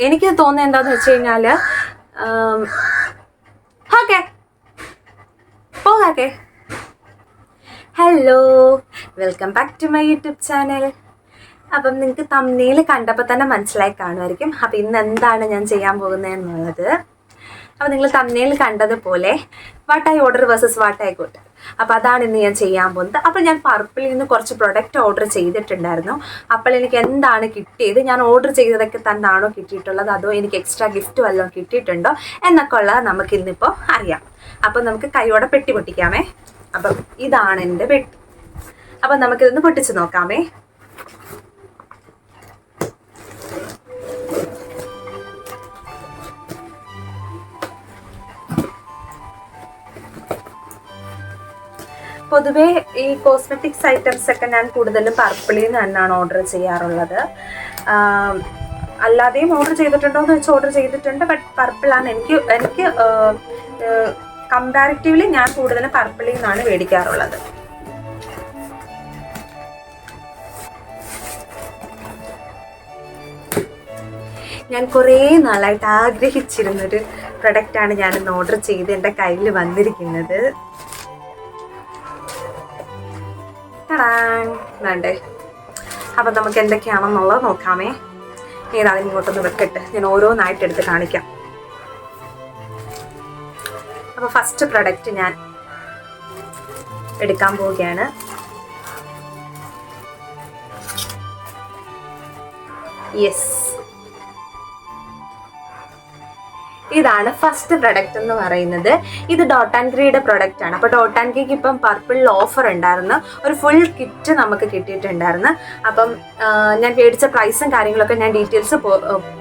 എനിക്ക് തോന്നുന്നത് എന്താണെന്ന് വെച്ച് കഴിഞ്ഞാൽ ഓക്കെ പോകാക്കെ. Hello, welcome back to my YouTube channel. അപ്പം നിങ്ങൾക്ക് തമ്മിൽ കണ്ടപ്പോൾ തന്നെ മനസ്സിലായി കാണുമായിരിക്കും അപ്പം ഇന്ന് എന്താണ് ഞാൻ ചെയ്യാൻ പോകുന്നതെന്നുള്ളത്. അപ്പോൾ നിങ്ങൾ തമ്മിൽ കണ്ടതുപോലെ what I order versus what I got. അപ്പോൾ അതാണ് ഇന്ന് ഞാൻ ചെയ്യാൻ പോകുന്നത്. അപ്പോൾ ഞാൻ പർപ്പിളിൽ നിന്ന് കുറച്ച് പ്രൊഡക്റ്റ് ഓർഡർ ചെയ്തിട്ടുണ്ടായിരുന്നു. അപ്പോൾ എനിക്ക് എന്താണ് കിട്ടിയത്, ഞാൻ ഓർഡർ ചെയ്തതൊക്കെ തന്നെയാണോ കിട്ടിയിട്ടുള്ളത്, അതോ എനിക്ക് എക്സ്ട്രാ ഗിഫ്റ്റ് വല്ലതും കിട്ടിയിട്ടുണ്ടോ എന്നൊക്കെ ഉള്ളത് നമുക്ക് ഇന്നിപ്പോൾ അറിയാം. അപ്പം നമുക്ക് കൈയോടെ പെട്ടി പൊട്ടിക്കാമേ. അപ്പം ഇതാണ് എൻ്റെ പെട്ടി. അപ്പം നമുക്കിതൊന്ന് പൊട്ടിച്ച് നോക്കാമേ. പൊതുവേ ഈ കോസ്മെറ്റിക്സ് ഐറ്റംസ് ഒക്കെ ഞാൻ കൂടുതലും പർപ്പിളിൽ നിന്ന് തന്നെയാണ് ഓർഡർ ചെയ്യാറുള്ളത്. അല്ലാതെയും ഓർഡർ ചെയ്തിട്ടുണ്ടോ എന്ന് വെച്ചാൽ ഓർഡർ ചെയ്തിട്ടുണ്ട്. ബട്ട് പർപ്പിളാണ് എനിക്ക് കമ്പാരിറ്റീവ്ലി ഞാൻ കൂടുതലും പർപ്പിളിൽ നിന്നാണ് മേടിക്കാറുള്ളത്. ഞാൻ കുറേ നാളായിട്ട് ആഗ്രഹിച്ചിരുന്നൊരു പ്രൊഡക്റ്റാണ് ഞാനിന്ന് ഓർഡർ ചെയ്ത് എൻ്റെ കയ്യിൽ വന്നിരിക്കുന്നത്. വേണ്ടേ? അപ്പം നമുക്ക് എന്തൊക്കെയാണെന്നുള്ളത് നോക്കാമേ. ഏതായാലും ഇങ്ങോട്ടൊന്ന് വെക്കട്ടെ, ഞാൻ ഓരോന്നായിട്ട് എടുത്ത് കാണിക്കാം. അപ്പോൾ ഫസ്റ്റ് പ്രൊഡക്റ്റ് ഞാൻ എടുക്കാൻ പോവുകയാണ്. യെസ്, ഇതാണ് ഫസ്റ്റ് പ്രൊഡക്റ്റ് എന്ന് പറയുന്നത്. ഇത് ഡോട്ട് ആൻഡ് കീയുടെ പ്രൊഡക്റ്റ് ആണ്. അപ്പോൾ ഡോട്ട് ആൻഡ് കീക്ക് ഇപ്പം പർപ്പിളിൽ ഓഫർ ഉണ്ടായിരുന്നു, ഒരു ഫുൾ കിറ്റ് നമുക്ക് കിട്ടിയിട്ടുണ്ടായിരുന്നു. അപ്പം ഞാൻ മേടിച്ച പ്രൈസും കാര്യങ്ങളൊക്കെ ഞാൻ ഡീറ്റെയിൽസ്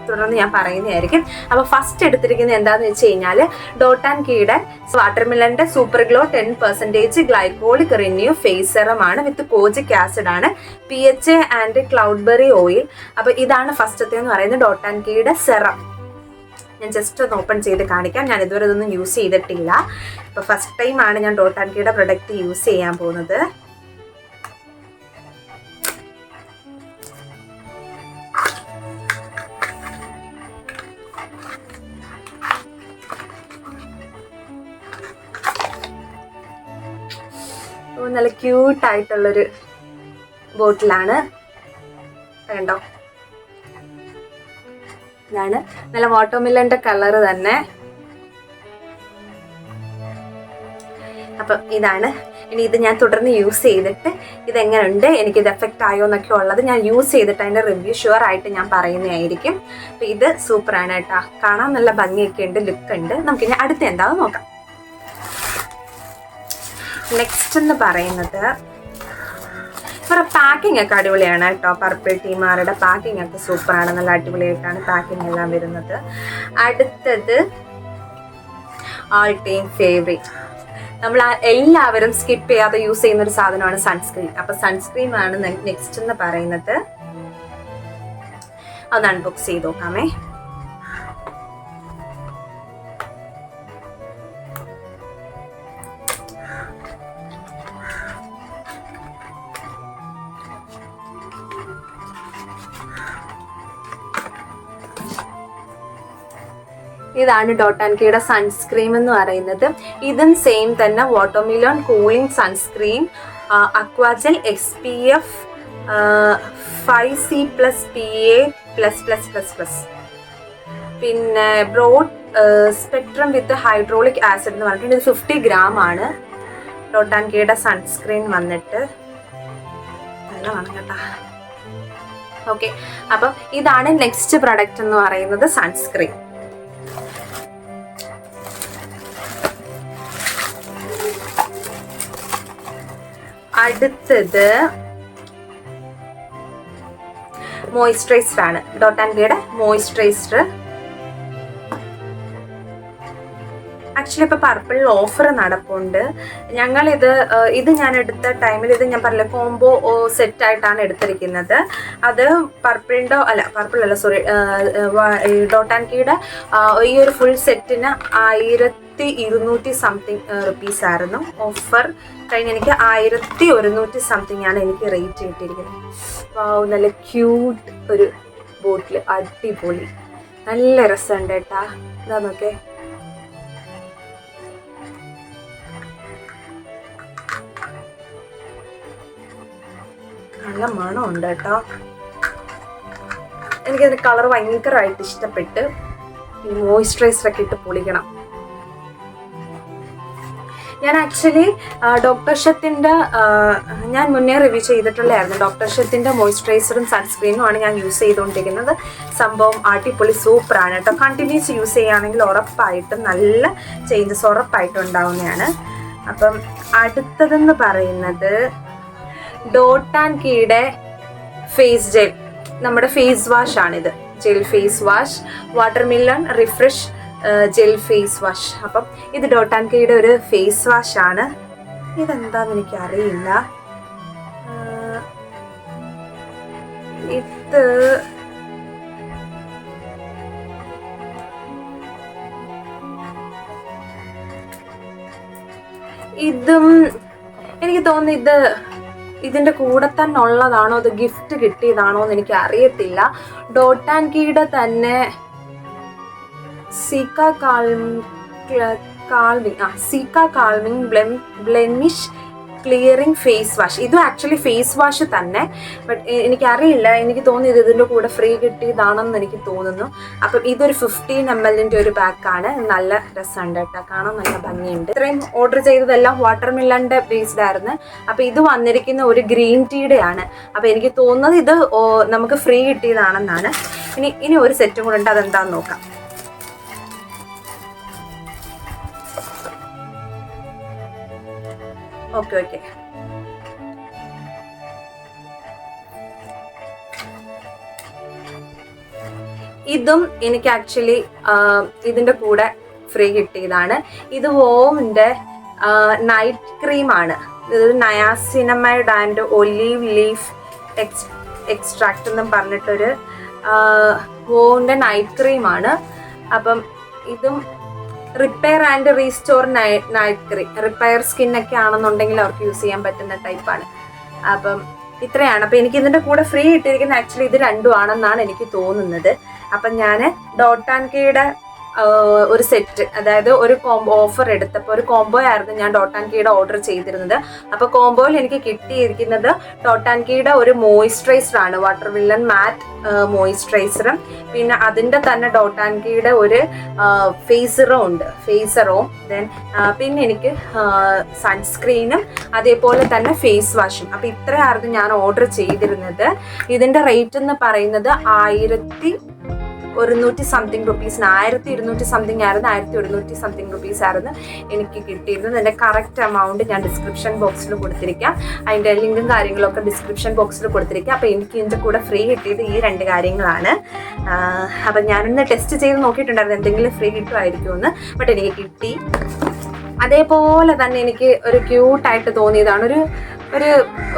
തുടർന്ന് ഞാൻ പറയുന്നതായിരിക്കും. അപ്പോൾ ഫസ്റ്റ് എടുത്തിരിക്കുന്നത് എന്താണെന്ന് വെച്ച് കഴിഞ്ഞാൽ ഡോട്ട് ആൻഡ് കീയുടെ വാട്ടർമെലൻ്റെ super glow 10% glycolic renew face serum ആണ്, വിത്ത് കോജിക് ആസിഡ് ആണ്, PHA ആൻഡ് ക്ലൗഡ്ബെറി ഓയിൽ. അപ്പോൾ ഇതാണ് ഫസ്റ്റത്തെ എന്ന് പറയുന്നത് ഡോട്ട് ആൻഡ് കീയുടെ സെറം. ഞാൻ ജസ്റ്റ് ഒന്ന് ഓപ്പൺ ചെയ്ത് കാണിക്കാം. ഞാൻ ഇതുവരെ ഇതൊന്നും യൂസ് ചെയ്തിട്ടില്ല. ഇപ്പോൾ ഫസ്റ്റ് ടൈമാണ് ഞാൻ ഡോട്ട് ആൻഡ് കീയുടെ പ്രൊഡക്റ്റ് യൂസ് ചെയ്യാൻ പോകുന്നത്. നല്ല ക്യൂട്ടായിട്ടുള്ളൊരു ബോട്ടിലാണ്, കണ്ടോ? ഇതാണ് നല്ല വാട്ടർമെലന്റെ കളർ തന്നെ. അപ്പം ഇതാണ്. ഇനി ഇത് ഞാൻ തുടർന്ന് യൂസ് ചെയ്തിട്ട് ഇതെങ്ങനെയുണ്ട്, എനിക്കിത് എഫക്റ്റ് ആയോ എന്നൊക്കെ ഉള്ളത് ഞാൻ യൂസ് ചെയ്തിട്ട് അതിൻ്റെ റിവ്യൂ ഷുവർ ആയിട്ട് ഞാൻ പറയുന്നതായിരിക്കും. അപ്പം ഇത് സൂപ്പറാണ് കേട്ടോ, കാണാൻ നല്ല ഭംഗിയൊക്കെ ഉണ്ട്, ലുക്ക് ഉണ്ട്. നമുക്കിനി അടുത്ത് എന്താണെന്ന് നോക്കാം. നെക്സ്റ്റ് എന്ന് പറയുന്നത് ഇവരുടെ പാക്കിംഗ് ഒക്കെ അടിപൊളിയാണ് കേട്ടോ. പർപ്പിൾ ടീമാരുടെ പാക്കിംഗ് ഒക്കെ സൂപ്പറാണ്, നല്ല അടിപൊളിയായിട്ടാണ് പാക്കിംഗ് എല്ലാം വരുന്നത്. അടുത്തത് ആൾ ടൈം ഫേവറേറ്റ്, നമ്മൾ എല്ലാവരും സ്കിപ്പ് ചെയ്യാതെ യൂസ് ചെയ്യുന്ന ഒരു സാധനമാണ് സൺസ്ക്രീൻ. അപ്പൊ സൺസ്ക്രീൻ ആണ് നെക്സ്റ്റ് എന്ന് പറയുന്നത്. അത് അൺബോക്സ് ചെയ്ത് നോക്കാമേ. ഇതാണ് ഡോട്ട് ആൻഡ് കീയുടെ സൺസ്ക്രീം എന്ന് പറയുന്നത്. ഇതും സെയിം തന്നെ watermelon cooling sunscreen, aquagel SPF 5C+, PA++++, പിന്നെ broad spectrum with hydraulic acid എന്ന് പറഞ്ഞിട്ട് ഇത് 50 gram ആണ് ഡോട്ട് ആൻഡ് കീയുടെ സൺസ്ക്രീൻ വന്നിട്ട്. നല്ലതാണ് കേട്ടോ. ഓക്കെ, അപ്പം ഇതാണ് നെക്സ്റ്റ് പ്രൊഡക്റ്റ് എന്ന് പറയുന്നത്, സൺസ്ക്രീൻ. അടുത്തത് മോയ്സ്ചറൈസർ ആണ്, ഡോട്ട് ആൻഡ് കീയുടെ മോയ്സ്ചറൈസർ. ആക്ച്വലി ഇപ്പോൾ പർപ്പിളിൽ ഓഫർ നടപ്പുണ്ട്. ഇത് ഞാൻ എടുത്ത ടൈമിൽ ഇത് ഞാൻ പറഞ്ഞില്ല കോംബോ സെറ്റായിട്ടാണ് എടുത്തിരിക്കുന്നത്. അത് പർപ്പിളല്ല സോറി ഡോട്ട് ആൻഡ് കീയുടെ ഈ ഒരു ഫുൾ സെറ്റിന് 1200 സംതിങ് റുപ്പീസ് ആയിരുന്നു. ഓഫർ കഴിഞ്ഞ് എനിക്ക് 1100 സംതിങ് ആണ് എനിക്ക് റേറ്റ് കിട്ടിയിരിക്കുന്നത്. നല്ല ക്യൂട്ട് ഒരു ബോട്ടിൽ, അടിപൊളി. നല്ല രസമുണ്ട് കേട്ടാ. ഇതാ നോക്കേ, നല്ല മണമുണ്ട് കേട്ടോ. എനിക്കതിൻ്റെ കളർ ഭയങ്കരമായിട്ട് ഇഷ്ടപ്പെട്ട്. ഈ മോയ്സ്ചറൈസറൊക്കെ ഇട്ട് പൊളിക്കണം. ഞാൻ ആക്ച്വലി ഡോക്ടർ ഷത്തിൻ്റെ ഞാൻ മുന്നേ റിവ്യൂ ചെയ്തിട്ടുള്ളതായിരുന്നു. ഡോക്ടർ ഷത്തിൻ്റെ മോയ്സ്ചറൈസറും സൺസ്ക്രീനും ആണ് ഞാൻ യൂസ് ചെയ്തുകൊണ്ടിരിക്കുന്നത്. സംഭവം അടിപൊളി സൂപ്പറാണ് കേട്ടോ. കണ്ടിന്യൂസ് യൂസ് ചെയ്യുകയാണെങ്കിൽ ഉറപ്പായിട്ടും നല്ല ചേഞ്ചസ് ഉറപ്പായിട്ടും ഉണ്ടാവുന്നതാണ്. അപ്പം അടുത്തതെന്ന് പറയുന്നത് ഡോട്ട് ആൻഡ് കീയുടെ ഫേസ് ജെൽ, നമ്മുടെ ഫേസ് വാഷ് ആണിത്. Gel face wash, watermelon refresh gel face wash. അപ്പം ഇത് ഡോട്ട് ആൻഡ് കീയുടെ ഒരു ഫേസ് വാഷ് ആണ്. ഇതെന്താന്ന് എനിക്ക് അറിയില്ല. ഇതും എനിക്ക് തോന്നുന്നു ഇതിൻ്റെ കൂടെ തന്നെ ഉള്ളതാണോ, അത് ഗിഫ്റ്റ് കിട്ടിയതാണോ എന്ന് എനിക്ക് അറിയത്തില്ല. ഡോട്ട് ആൻഡ് കീയുടെ തന്നെ സീക്ക കാൾമിങ് ബ്ലെമിഷ് ക്ലിയറിംഗ് ഫേസ് വാഷ്. ഇതും ആക്ച്വലി ഫേസ് വാഷ് തന്നെ. ബട്ട് എനിക്കറിയില്ല, എനിക്ക് തോന്നിയത് ഇതിൻ്റെ കൂടെ ഫ്രീ കിട്ടിയതാണെന്ന് എനിക്ക് തോന്നുന്നു. അപ്പം ഇതൊരു 15 ml ഒരു പാക്കാണ്. നല്ല രസമുണ്ട് കേട്ടോ, കാണാൻ നല്ല ഭംഗിയുണ്ട്. ഇത്രയും ഓർഡർ ചെയ്തതെല്ലാം വാട്ടർമെലണിൻ്റെ ബേസ്ഡ് ആയിരുന്നു. അപ്പം ഇത് വന്നിരിക്കുന്ന ഒരു ഗ്രീൻ ടീയുടെ ആണ്. അപ്പം എനിക്ക് തോന്നുന്നത് ഇത് നമുക്ക് ഫ്രീ കിട്ടിയതാണെന്നാണ്. ഇനി ഒരു സെറ്റും കൂടെ ഉണ്ട്, അതെന്താണെന്ന് നോക്കാം. ഓക്കെ, ഇതും എനിക്ക് ആക്ച്വലി ഇതിൻ്റെ കൂടെ ഫ്രീ കിട്ടിയതാണ്. ഇത് വോമിൻ്റെ നൈറ്റ് ക്രീമാണ്. ഇത് niacinamide and olive leaf extract എന്നും പറഞ്ഞിട്ടൊരു വോമിൻ്റെ നൈറ്റ് ക്രീമാണ്. അപ്പം ഇതും repair and restore night cream. Repair സ്കിന്നൊക്കെ ആണെന്നുണ്ടെങ്കിൽ അവർക്ക് യൂസ് ചെയ്യാൻ പറ്റുന്ന ടൈപ്പാണ്. അപ്പം ഇത്രയാണ്. അപ്പം എനിക്ക് ഇതിൻ്റെ കൂടെ ഫ്രീ കിട്ടിയിരിക്കുന്ന ആക്ച്വലി ഇത് രണ്ടും ആണെന്നാണ് എനിക്ക് തോന്നുന്നത്. അപ്പം ഞാൻ ഡോട്ട് ആൻഡ് കീയുടെ ഒരു സെറ്റ്, അതായത് ഒരു കോംബോ ഓഫർ എടുത്തപ്പോൾ ഒരു കോംബോ ആയിരുന്നു ഞാൻ ഡോട്ട് ആൻഡ് കീയുടെ ഓർഡർ ചെയ്തിരുന്നത്. അപ്പോൾ കോംബോയിൽ എനിക്ക് കിട്ടിയിരിക്കുന്നത് ഡോട്ട് ആൻഡ് കീയുടെ ഒരു മോയ്സ്ചറൈസറാണ്, വാട്ടർമെലൺ മാറ്റ് മോയ്സ്ചറൈസറും, പിന്നെ അതിൻ്റെ തന്നെ ഡോട്ട് ആൻഡ് കീയുടെ ഒരു ഫേസറും ദെൻ പിന്നെ എനിക്ക് സൺസ്ക്രീനും അതേപോലെ തന്നെ ഫേസ് വാഷും. അപ്പോൾ ഇത്രയായിരുന്നു ഞാൻ ഓർഡർ ചെയ്തിരുന്നത്. ഇതിൻ്റെ റേറ്റ് എന്ന് പറയുന്നത് 1100 സംതിങ് റുപ്പീസിന്, 1200 സംതിങ് ആയിരുന്നു, 1100 സംതിങ് റുപ്പീസ് ആയിരുന്നു എനിക്ക് കിട്ടിയിരുന്നത്. എൻ്റെ കറക്റ്റ് എമൗണ്ട് ഞാൻ ഡിസ്ക്രിപ്ഷൻ ബോക്സിൽ കൊടുത്തിരിക്കാം. അതിൻ്റെ ലിങ്കും കാര്യങ്ങളൊക്കെ ഡിസ്ക്രിപ്ഷൻ ബോക്സിൽ കൊടുത്തിരിക്കാം. അപ്പോൾ എനിക്ക് ഇതിൻ്റെ കൂടെ ഫ്രീ കിട്ടിയത് ഈ 2 കാര്യങ്ങളാണ്. അപ്പം ഞാനൊന്ന് ടെസ്റ്റ് ചെയ്ത് നോക്കിയിട്ടുണ്ടായിരുന്നു എന്തെങ്കിലും ഫ്രീ കിട്ടുമായിരിക്കുമെന്ന്. ബട്ട് എനിക്ക് കിട്ടി. അതേപോലെ തന്നെ എനിക്ക് ഒരു ക്യൂട്ടായിട്ട് തോന്നിയതാണ് ഒരു ഒരു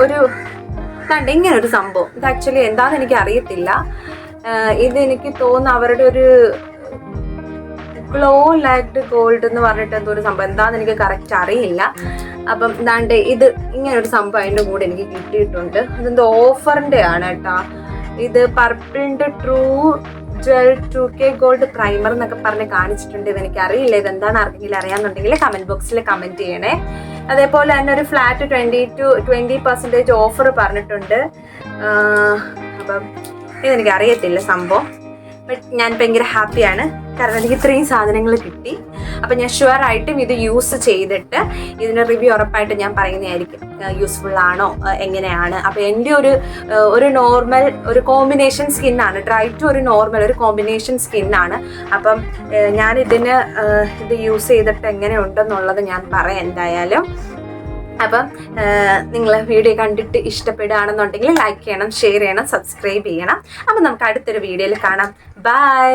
ഒരു ഇങ്ങനൊരു സംഭവം. ഇത് ആക്ച്വലി എന്താണെന്ന് എനിക്ക് അറിയത്തില്ല. ഇത് എനിക്ക് തോന്നുന്നു അവരുടെ ഒരു ഗ്ലോ ലൈക്ഡ് ഗോൾഡ് എന്ന് പറഞ്ഞിട്ട് എന്തോ ഒരു സംഭവം, എന്താണെന്ന് എനിക്ക് കറക്റ്റ് അറിയില്ല. അപ്പം എന്താണ്ട് ഇത് ഇങ്ങനൊരു സംഭവം അതിൻ്റെ കൂടെ എനിക്ക് കിട്ടിയിട്ടുണ്ട്. അതെന്തോ ഓഫറിൻ്റെ ആണ് കേട്ടോ. ഇത് പർപ്പിളിൻ്റെ true gel 2K gold primer എന്നൊക്കെ പറഞ്ഞ് കാണിച്ചിട്ടുണ്ട്. ഇതെനിക്ക് അറിയില്ല, ഇതെന്താണ് ആർക്കെങ്കിലും അറിയാമെന്നുണ്ടെങ്കിൽ കമൻറ്റ് ബോക്സിൽ കമൻറ്റ് ചെയ്യണേ. അതേപോലെ തന്നെ ഒരു ഫ്ലാറ്റ് 20% ഓഫർ പറഞ്ഞിട്ടുണ്ട്. അപ്പം ഇതെനിക്ക് അറിയത്തില്ല സംഭവം. ബട്ട് ഞാൻ ഭയങ്കര ഹാപ്പിയാണ്, കാരണം എനിക്ക് ഇത്രയും സാധനങ്ങൾ കിട്ടി. അപ്പം ഞാൻ ഷുവറായിട്ടും ഇത് യൂസ് ചെയ്തിട്ട് ഇതിൻ്റെ റിവ്യൂ ഉറപ്പായിട്ട് ഞാൻ പറയുന്നതായിരിക്കും, യൂസ്ഫുൾ ആണോ എങ്ങനെയാണ്. അപ്പോൾ എൻ്റെ ഒരു നോർമൽ ഒരു കോമ്പിനേഷൻ സ്കിന്നാണ്, ഡ്രൈ ടു ഒരു നോർമൽ ഒരു കോമ്പിനേഷൻ സ്കിന്നാണ്. അപ്പം ഇത് യൂസ് ചെയ്തിട്ട് എങ്ങനെയുണ്ടെന്നുള്ളത് ഞാൻ പറയാം എന്തായാലും. അപ്പം നിങ്ങൾ വീഡിയോ കണ്ടിട്ട് ഇഷ്ടപ്പെടുകയാണെന്നുണ്ടെങ്കിൽ ലൈക്ക് ചെയ്യണം, ഷെയർ ചെയ്യണം, സബ്സ്ക്രൈബ് ചെയ്യണം. അപ്പം നമുക്ക് അടുത്തൊരു വീഡിയോയിൽ കാണാം. ബൈ.